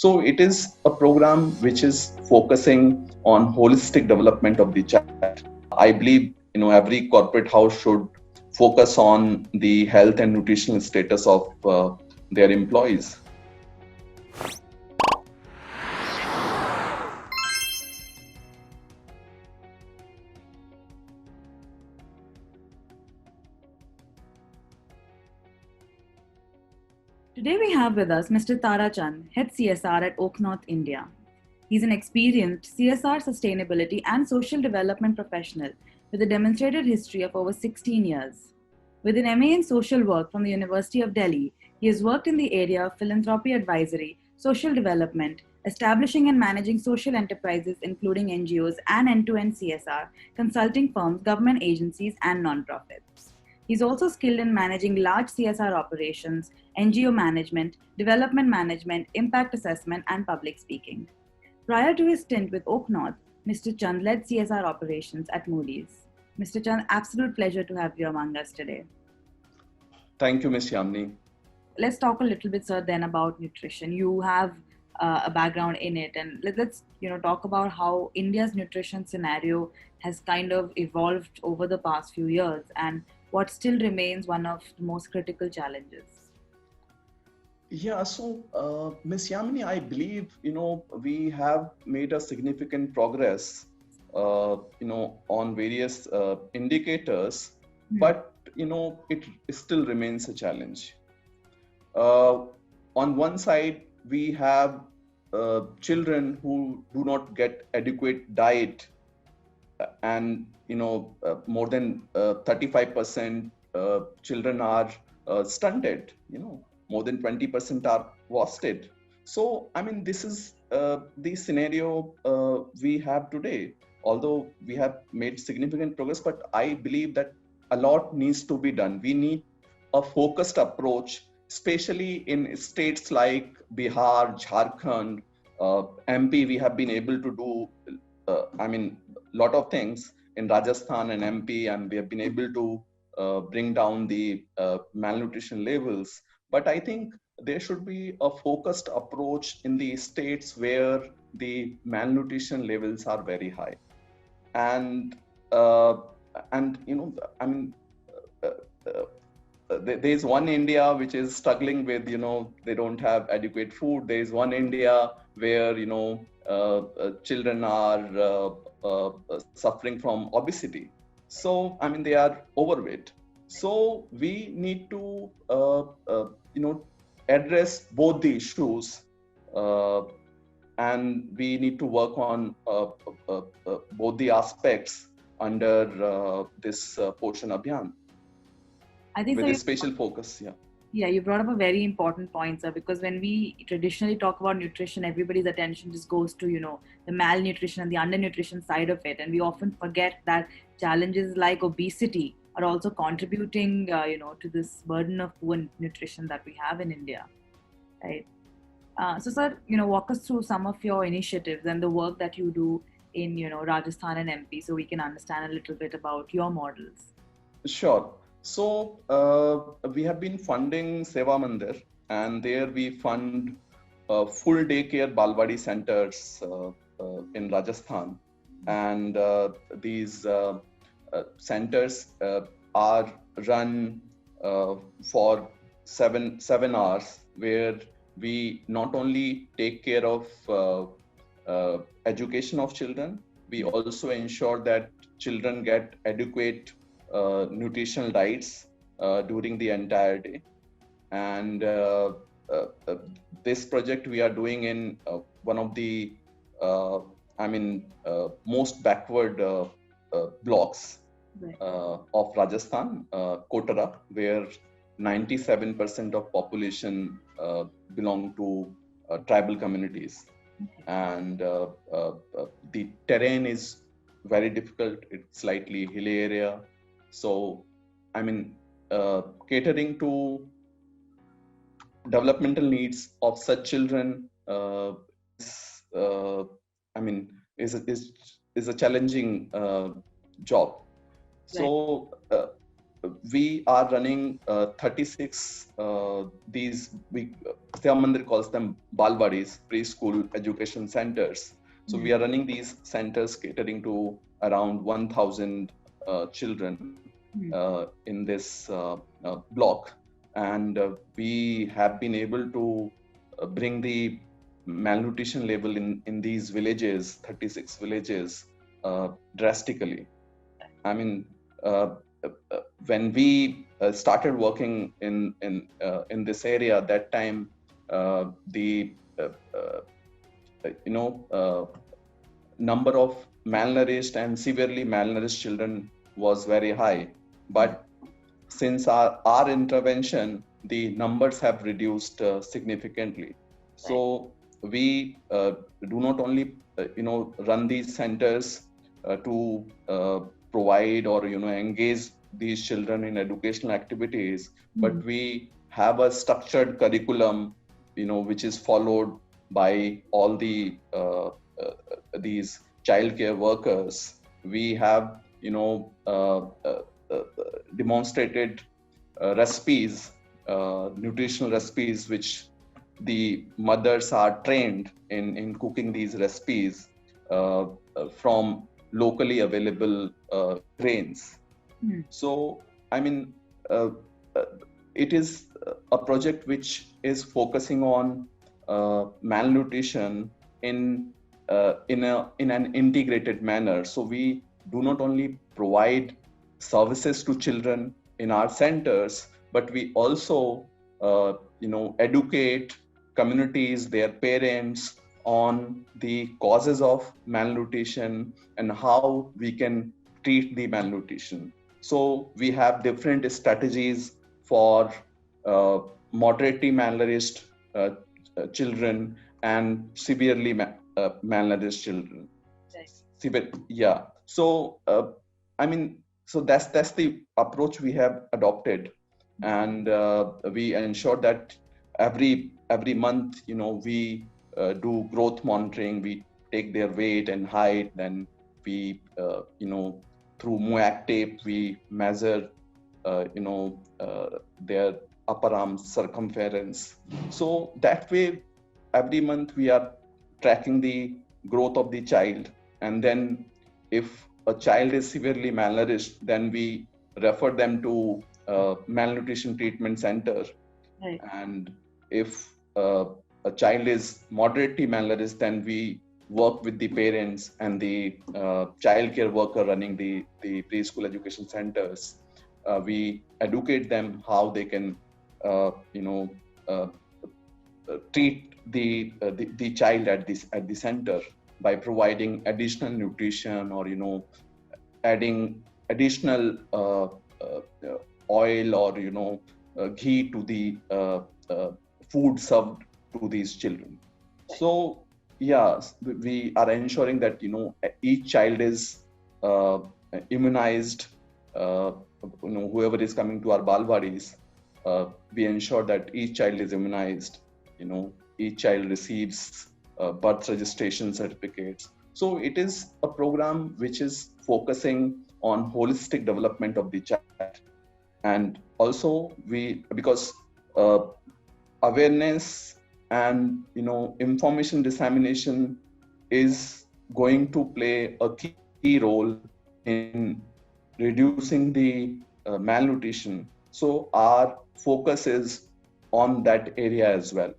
So it is a program which is focusing on holistic development of the child. I believe every corporate house should focus on the health and nutritional status of their employees. Today we have with us Mr. Tara Chand, Head CSR at Oak North, India. He's an experienced CSR sustainability and social development professional with a demonstrated history of over 16 years. With an MA in social work from the University of Delhi, he has worked in the area of philanthropy advisory, social development, establishing and managing social enterprises including NGOs and end-to-end CSR, consulting firms, government agencies and non-profits. He's also skilled in managing large CSR operations, NGO management, development management, impact assessment, and public speaking. Prior to his stint with Oak North, Mr. Chand led CSR operations at Moody's. Mr. Chand, absolute pleasure to have you among us today. Thank you, Ms. Yamni. Let's talk a little bit, sir, then about nutrition. You have a background in it, and let's talk about how India's nutrition scenario has kind of evolved over the past few years, and what still remains one of the most critical challenges. Yeah, so Ms. Yamini, I believe we have made a significant progress, on various indicators, but it still remains a challenge. On one side, we have children who do not get adequate diet, and more than 35% children are stunted. More than 20% are wasted. So, I mean, this is the scenario we have today. Although we have made significant progress, but I believe that a lot needs to be done. We need a focused approach, especially in states like Bihar, Jharkhand, MP. We have been able to do, lot of things in Rajasthan and MP, and we have been able to bring down the malnutrition levels. But I think there should be a focused approach in the states where the malnutrition levels are very high. And uh, uh, there's one India which is struggling with, they don't have adequate food. There's one India where, children are suffering from obesity. So, I mean, they are overweight. So we need to, address both the issues, uh, and we need to work on both the aspects under this Poshan Abhiyan I think with so. a special focus. Yeah. Yeah, you brought up a very important point, sir, because when we traditionally talk about nutrition, everybody's attention just goes to, the malnutrition and the undernutrition side of it. And we often forget that challenges like obesity are also contributing, to this burden of poor nutrition that we have in India, right? So, sir, walk us through some of your initiatives and the work that you do in, Rajasthan and MP so we can understand a little bit about your models. Sure. So we have been funding Seva Mandir, and there we fund full daycare Balwadi centers in Rajasthan. And these centers are run for seven hours, where we not only take care of education of children, we also ensure that children get adequate nutritional diets during the entire day. And this project we are doing in one of the most backward blocks Right. of Rajasthan, Kotara, where 97% of population belong to tribal communities. And the terrain is very difficult. It's slightly hilly area. So, catering to developmental needs of such children is, is a challenging job. Right. So, we are running 36 these, Seva Mandir calls them Balwadis, preschool education centers. So we are running these centers catering to around 1,000 children in this block. And we have been able to bring the malnutrition level in these villages, 36 villages, drastically. I mean, when we started working in this area, that time the number of malnourished and severely malnourished children was very high. But since our intervention, the numbers have reduced significantly. So we do not only run these centers to provide or engage these children in educational activities, but we have a structured curriculum which is followed by all the these childcare workers. We have demonstrated recipes, nutritional recipes, which the mothers are trained in cooking these recipes from locally available grains. So, I mean, it is a project which is focusing on malnutrition in an integrated manner. So we do not only provide services to children in our centers, but we also educate communities, their parents, on the causes of malnutrition and how we can treat the malnutrition. So we have different strategies for moderately malnourished children and severely malnourished children. Yeah. So so that's the approach we have adopted, and we ensure that every month, we do growth monitoring. We take their weight and height, then we through MOAC tape we measure their upper arm circumference. So that way, every month we are tracking the growth of the child, and then if a child is severely malnourished, then we refer them to malnutrition treatment center. Right. And if a child is moderately malnourished, then we work with the parents and the child care worker running the preschool education centers. We educate them how they can treat the child at the center by providing additional nutrition, or adding additional oil or ghee to the food served to these children. So we are ensuring that each child is immunized. Whoever is coming to our Balwadis, we ensure that each child is immunized. Each child receives birth registration certificates. So it is a program which is focusing on holistic development of the child. And also because awareness and information dissemination is going to play a key role in reducing the malnutrition. So our focus is on that area as well.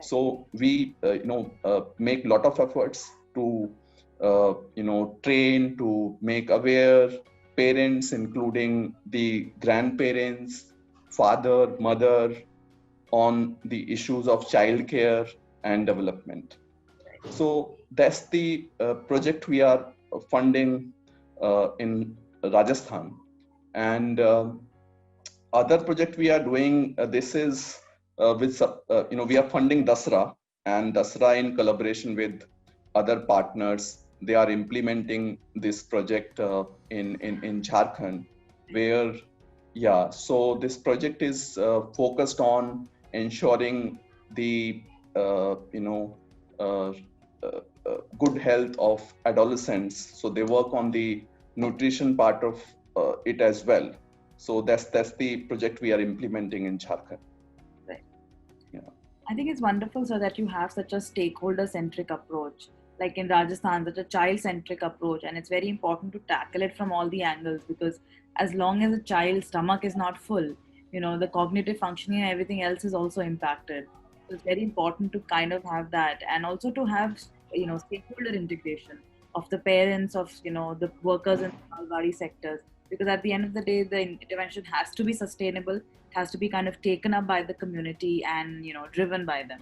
So we make a lot of efforts to train, to make aware parents, including the grandparents, father, mother, on the issues of childcare and development. So that's the project we are funding in Rajasthan. And other project we are doing, this is with we are funding Dasra, and Dasra, in collaboration with other partners, they are implementing this project in Jharkhand, where so this project is focused on ensuring the good health of adolescents. So they work on the nutrition part of it as well. So that's the project we are implementing in Jharkhand. Right. Yeah. I think it's wonderful, sir, that you have such a stakeholder-centric approach. Like in Rajasthan, such a child-centric approach, and it's very important to tackle it from all the angles because as long as a child's stomach is not full, the cognitive functioning and everything else is also impacted. So it's very important to kind of have that, and also to have stakeholder integration of the parents, of the workers in the Malwari sectors, because at the end of the day, the intervention has to be sustainable. It has to be kind of taken up by the community and driven by them.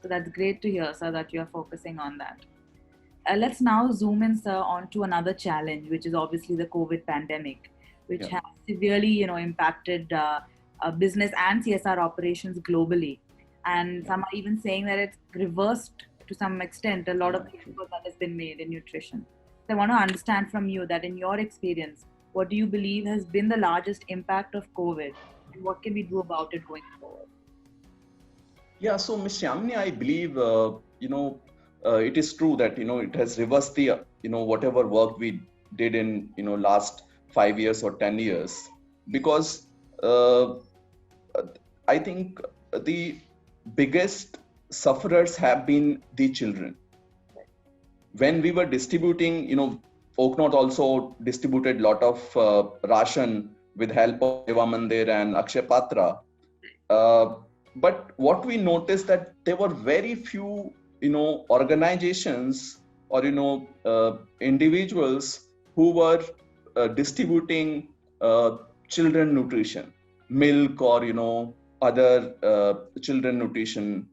So that's great to hear, sir, that you're focusing on that. Let's now zoom in, sir, onto another challenge, which is obviously the COVID pandemic, which Yeah. has severely, impacted business and CSR operations globally. And some are even saying that it's reversed to some extent a lot of the effort that has been made in nutrition. So I want to understand from you that in your experience, what do you believe has been the largest impact of COVID, and what can we do about it going forward? Yeah, so Ms. Shamini, I believe it is true that it has reversed the whatever work we did in last 5 years or 10 years, because uh, I think the biggest sufferers have been the children. When we were distributing, Oaknote also distributed lot of ration with help of Deva Mandir and Akshay Patra. But what we noticed that there were very few, organizations or individuals who were distributing children nutrition, milk or other children nutrition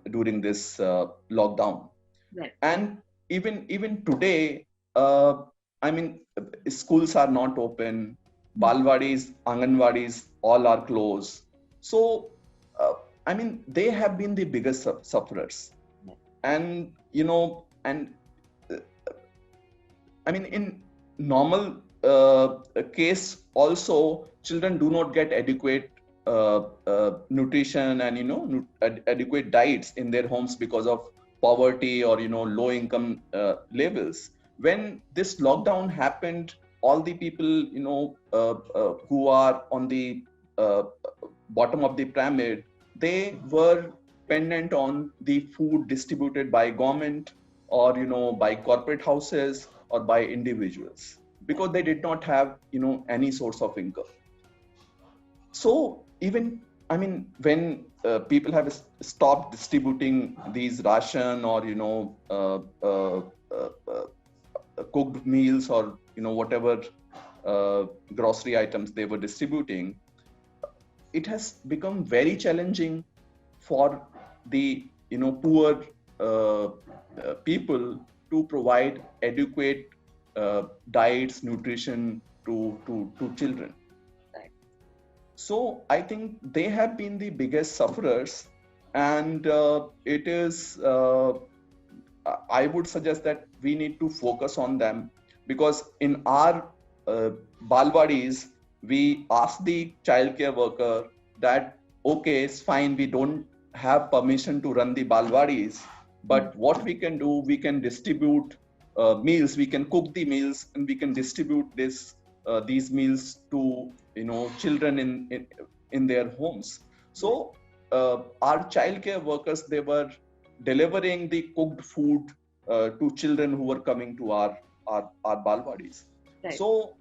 during this lockdown. Right. And even today, I mean, schools are not open, balwadis, anganwadis, all are closed. So I mean, they have been the biggest sufferers. And and uh, I mean, in normal case also, children do not get adequate nutrition and adequate diets in their homes because of poverty or low income levels. When this lockdown happened, all the people who are on the uh, bottom of the pyramid, they were dependent on the food distributed by government or by corporate houses or by individuals, because they did not have any source of income. So even, I mean, when people have stopped distributing these ration or cooked meals or whatever grocery items they were distributing, it has become very challenging for the poor people to provide adequate diets, nutrition to children. So I think they have been the biggest sufferers, and it is. I would suggest that we need to focus on them, because in our balwadis, we ask the childcare worker that, okay, it's fine, we don't have permission to run the balwadis, but what we can do, we can distribute meals, we can cook the meals, and we can distribute these meals to children in their homes. So our childcare workers, they were delivering the cooked food to children who were coming to our balwadis. Right. So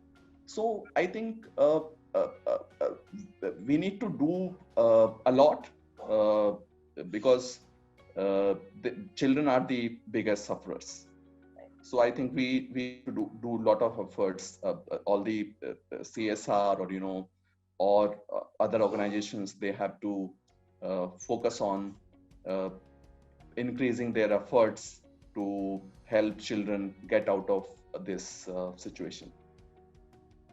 I think we need to do a lot, because the children are the biggest sufferers. So I think we do a lot of efforts, all the CSR or other organizations, they have to focus on increasing their efforts to help children get out of this situation.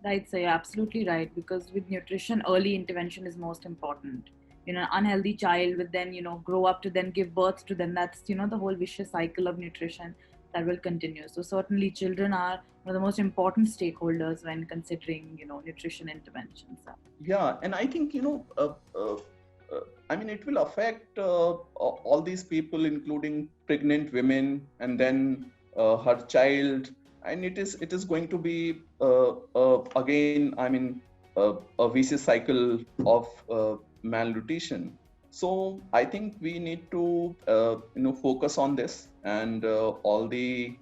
Right, so you're absolutely right, because with nutrition, early intervention is most important. An unhealthy child will then, grow up to then give birth to them. That's, the whole vicious cycle of nutrition that will continue. So certainly children are one of the most important stakeholders when considering, nutrition interventions. Yeah, and I think, I mean, it will affect all these people, including pregnant women, and then her child, and it is going to be again, I mean, a vicious cycle of malnutrition. So I think we need to focus on this, and all the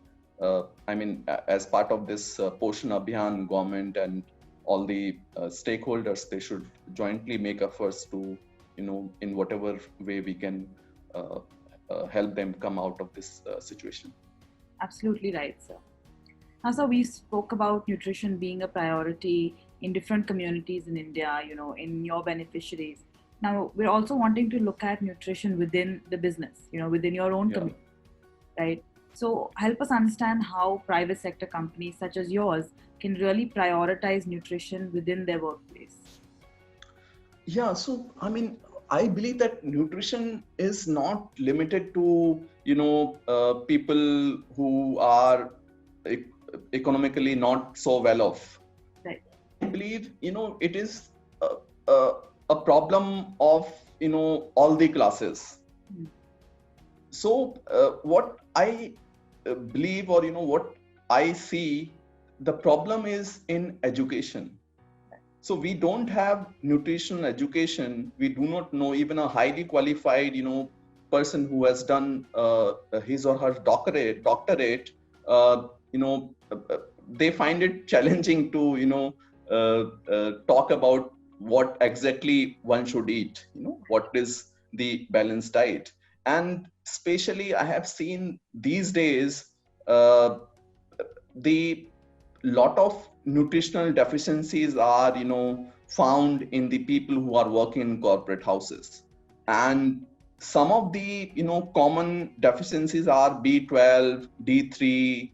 as part of this Poshan Abhiyan, government and all the stakeholders, they should jointly make efforts to, in whatever way we can help them come out of this situation. Absolutely right, sir. Now, sir, we spoke about nutrition being a priority in different communities in India, in your beneficiaries. Now, we're also wanting to look at nutrition within the business, within your own community, right? So, help us understand how private sector companies such as yours can really prioritize nutrition within their workplace. Yeah, so I believe that nutrition is not limited to people who are economically not so well off. Right. I believe it is a problem of all the classes. So what I believe, or what I see, the problem is in education. So we don't have nutritional education. We do not know, even a highly qualified person who has done his or her doctorate, they find it challenging to talk about what exactly one should eat, what is the balanced diet. And especially I have seen these days the lot of nutritional deficiencies are found in the people who are working in corporate houses. And some of the common deficiencies are B12, D3,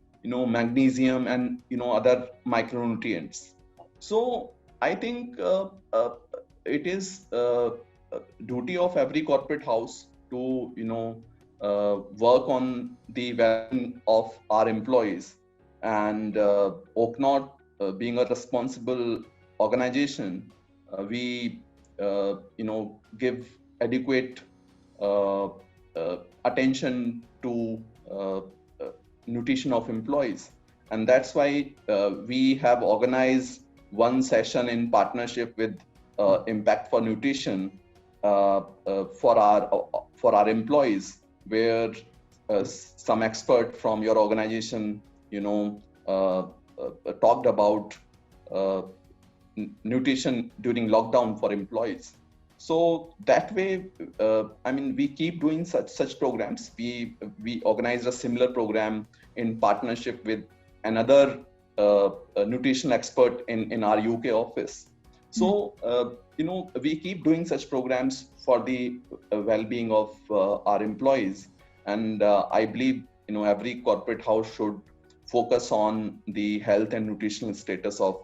magnesium, and other micronutrients. So I think it is duty of every corporate house to work on the well-being of our employees. And Oaknot, being a responsible organization, we give adequate attention to nutrition of employees. And that's why we have organized one session in partnership with Impact for Nutrition for our employees, where some expert from your organization talked about nutrition during lockdown for employees. So that way, we keep doing such programs. We organized a similar program in partnership with another nutrition expert in our UK office. So we keep doing such programs for the well-being of our employees. And I believe every corporate house should focus on the health and nutritional status of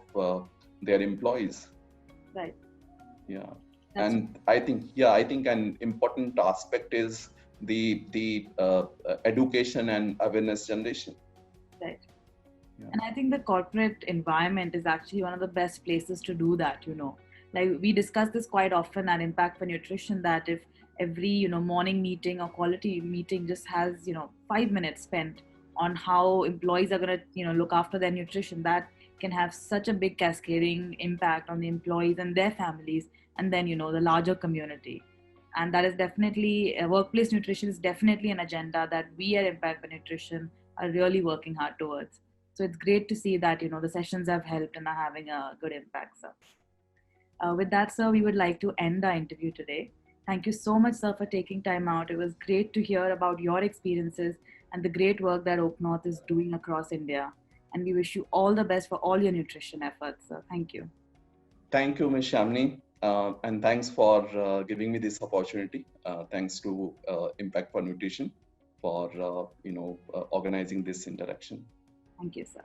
their employees. Right. Yeah. And I think an important aspect is the education and awareness generation. Right. Yeah. And I think the corporate environment is actually one of the best places to do that. Like we discuss this quite often at Impact for Nutrition, that if every morning meeting or quality meeting just has 5 minutes spent on how employees are going to look after their nutrition, that can have such a big cascading impact on the employees and their families, and then the larger community. And that is definitely workplace nutrition is definitely an agenda that we at Impact for Nutrition are really working hard towards. So it's great to see that the sessions have helped and are having a good impact, sir. With that, sir, we would like to end our interview today. Thank you so much, sir, for taking time out. It was great to hear about your experiences and the great work that Oaknot is doing across India. And we wish you all the best for all your nutrition efforts, sir. Thank you. Thank you, Ms. Shamini. And thanks for giving me this opportunity. Thanks to Impact for Nutrition for organizing this interaction. Thank you, sir.